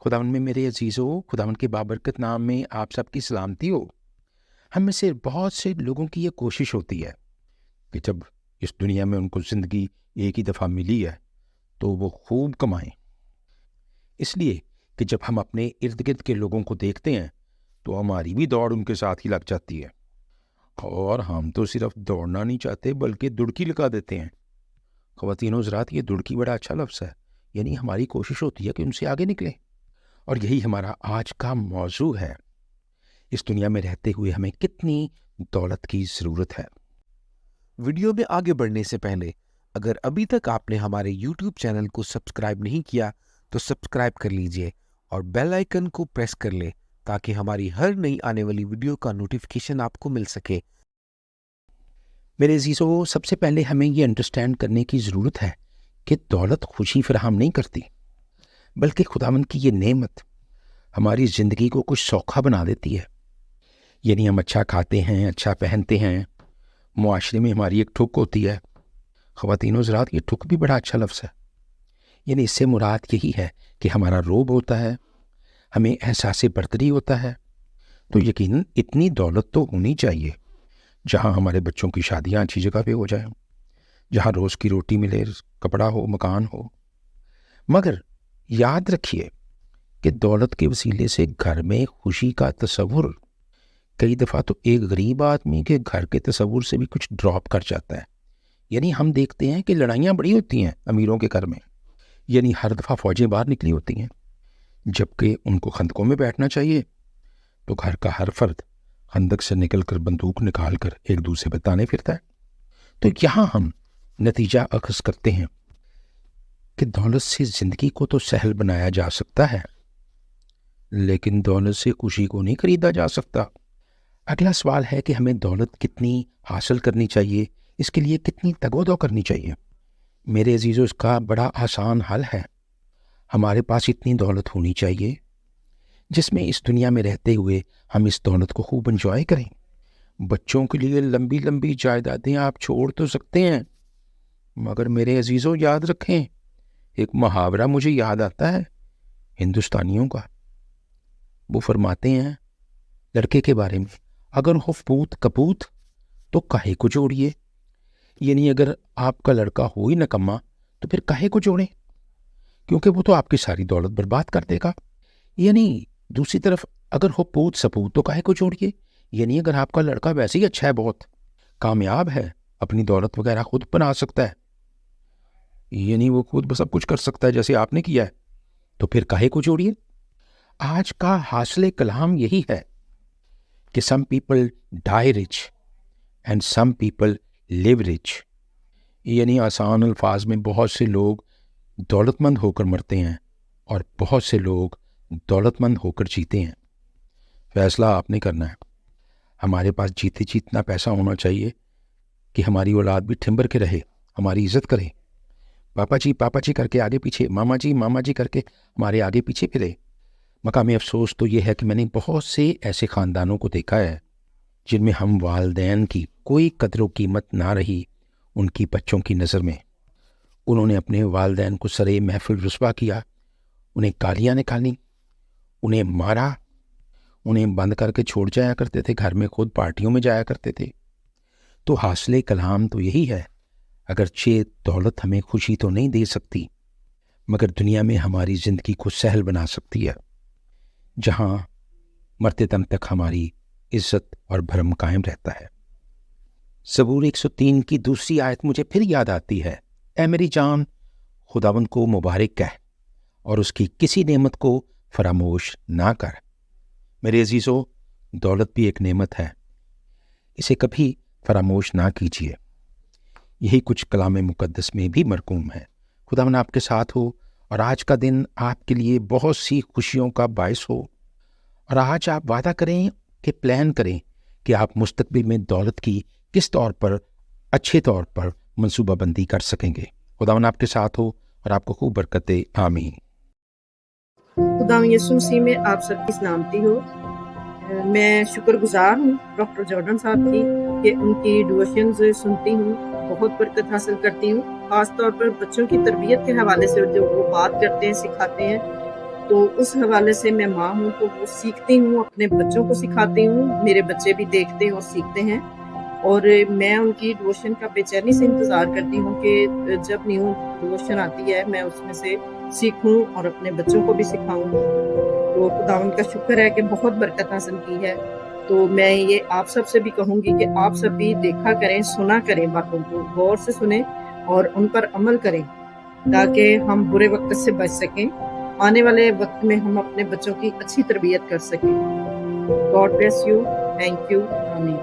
खुदावन में मेरे अजीज़ों, खुदावन के बाबरकत नाम में आप सबकी सलामती हो। हम में से बहुत से लोगों की ये कोशिश होती है कि जब इस दुनिया में उनको ज़िंदगी एक ही दफ़ा मिली है तो वो खूब कमाएं। इसलिए कि जब हम अपने इर्द गिर्द के लोगों को देखते हैं तो हमारी भी दौड़ उनके साथ ही लग जाती है, और हम तो सिर्फ दौड़ना नहीं चाहते बल्कि दुड़की लगा देते हैं। ख़वातीन और हज़रात, ये दुड़की बड़ा अच्छा लफ्ज़ है, यानी हमारी कोशिश होती है कि उनसे आगे निकलें। और यही हमारा आज का मौजू है। इस दुनिया में रहते हुए हमें कितनी दौलत की ज़रूरत है। वीडियो में आगे बढ़ने से पहले अगर अभी तक आपने हमारे YouTube चैनल को सब्सक्राइब नहीं किया तो सब्सक्राइब कर लीजिए और बेल आइकन को प्रेस कर लें ताकि हमारी हर नई आने वाली वीडियो का नोटिफिकेशन आपको मिल सके। मेरे अजीज़ों, सबसे पहले हमें ये अंडरस्टैंड करने की ज़रूरत है कि दौलत खुशी फराहम नहीं करती, बल्कि खुदावंद की ये नेमत हमारी ज़िंदगी को कुछ सौखा बना देती है। यानी हम अच्छा खाते हैं, अच्छा पहनते हैं, मुआशरे में हमारी एक ठुक होती है। ख़वातीन और हज़रात, ये ठुक भी बड़ा अच्छा लफ्ज़ है। यानी इससे मुराद यही है कि हमारा रोब होता है, हमें एहसास बर्तरी होता है। तो यकीनन इतनी दौलत तो होनी चाहिए जहाँ हमारे बच्चों की शादियाँ अच्छी जगह पे हो जाएं, जहाँ रोज़ की रोटी मिले, कपड़ा हो, मकान हो। मगर याद रखिए कि दौलत के वसीले से घर में खुशी का तसव्वुर कई दफ़ा तो एक गरीब आदमी के घर के तसव्वुर से भी कुछ ड्रॉप कर जाता है। यानी हम देखते हैं कि लड़ाइयाँ बड़ी होती हैं अमीरों के घर में। यानी हर दफ़ा फ़ौजें बाहर निकली होती हैं, जबकि उनको खंदकों में बैठना चाहिए तो घर का हर फर्द खंदक से निकल कर बंदूक निकाल कर एक दूसरे पर ताने फिरता है। तो यहाँ हम नतीजा अखज़ करते हैं कि दौलत से ज़िंदगी को तो सहल बनाया जा सकता है, लेकिन दौलत से खुशी को नहीं खरीदा जा सकता। अगला सवाल है कि हमें दौलत कितनी हासिल करनी चाहिए, इसके लिए कितनी तगोदो करनी चाहिए। मेरे अजीज़ों, इसका बड़ा आसान हल है। हमारे पास इतनी दौलत होनी चाहिए जिसमें इस दुनिया में रहते हुए हम इस दौलत को खूब एंजॉय करें। बच्चों के लिए लंबी लंबी जायदादें आप छोड़ तो सकते हैं, मगर मेरे अजीज़ों याद रखें, एक मुहावरा मुझे याद आता है हिंदुस्तानियों का। वो फरमाते हैं लड़के के बारे में, अगर हो पूत कपूत तो काहे को जोड़िए। यानी अगर आपका लड़का हो ही नकम्मा तो फिर काहे को जोड़ें, क्योंकि वो तो आपकी सारी दौलत बर्बाद कर देगा। यानी दूसरी तरफ अगर हो पूत सपूत तो काहे को जोड़िए। यानी अगर आपका लड़का वैसे ही अच्छा है, बहुत कामयाब है, अपनी दौलत वगैरह खुद बना सकता है, यानी वो खुद सब कुछ कर सकता है जैसे आपने किया है, तो फिर काहे को जोड़िए। आज का हासिल कलाम यही है कि some people die rich and some people live rich. यानी आसान अल्फाज में बहुत से लोग दौलतमंद होकर मरते हैं और बहुत से लोग दौलतमंद होकर जीते हैं। फैसला आपने करना है। हमारे पास जीते जी इतना पैसा होना चाहिए कि हमारी औलाद भी ठिम्बर के रहे, हमारी इज्जत करे, पापा जी करके आगे पीछे, मामा जी करके हमारे आगे पीछे फिरे। मकामी अफसोस तो ये है कि मैंने बहुत से ऐसे ख़ानदानों को देखा है जिनमें हम वालदैन की कोई कदर कीमत ना रही उनकी बच्चों की नज़र में। उन्होंने अपने वालदैन को सरे महफिल रुस्वा किया, उन्हें गालियाँ निकाली, उन्हें मारा, उन्हें बंद करके छोड़ जाया करते थे, घर में खुद पार्टियों में जाया करते थे। तो हासिल कलाम तो यही है, अगरचे दौलत हमें खुशी तो नहीं दे सकती, मगर दुनिया में हमारी ज़िंदगी को सहल बना सकती है, जहाँ मरते दम तक हमारी इज्जत और भरम कायम रहता है। ज़बूर 103 की दूसरी आयत मुझे फिर याद आती है, ऐ मेरी जान, खुदावंद को मुबारक कह और उसकी किसी नेमत को फरामोश ना कर। मेरे अजीज़ों, दौलत भी एक नेमत है, इसे कभी फरामोश ना कीजिए। यही कुछ कलाम मुकद्दस में भी मरकूम है। खुदावंद आपके साथ हो और आज का दिन आपके लिए बहुत सी खुशियों का बायस हो। और आज आप वादा करें कि प्लान करें कि आप मुस्तकबिल में दौलत की किस तौर पर अच्छे तौर पर मंसूबाबंदी कर सकेंगे। खुदावंद आपके साथ हो और आपको खूब बरकत दे। आमीन। खुदावंद यीशु मसीह में आप सबकी सलामती हो। मैं शुक्रगुजार हूँ डॉक्टर जॉर्डन साहब की कि उनकी डिवोशंस सुनती हूँ, बहुत बरकत हासिल करती हूँ। खास तौर पर बच्चों की तरबियत के हवाले से जो वो बात करते हैं, सिखाते हैं, تو اس حوالے سے میں ماں ہوں تو وہ سیکھتی ہوں، اپنے بچوں کو سکھاتی ہوں، میرے بچے بھی دیکھتے ہیں اور سیکھتے ہیں، اور میں ان کی ڈیووشن کا بے چینی سے انتظار کرتی ہوں کہ جب نیو ڈیووشن آتی ہے میں اس میں سے سیکھوں اور اپنے بچوں کو بھی سکھاؤں۔ تو خداوند کا شکر ہے کہ بہت برکت حاصل کی ہے۔ تو میں یہ آپ سب سے بھی کہوں گی کہ آپ سب بھی دیکھا کریں، سنا کریں، باتوں کو غور سے سنیں اور ان پر عمل کریں تاکہ ہم برے وقت سے بچ سکیں، آنے والے وقت میں ہم اپنے بچوں کی اچھی تربیت کر سکیں۔ God bless you, thank you, آمین۔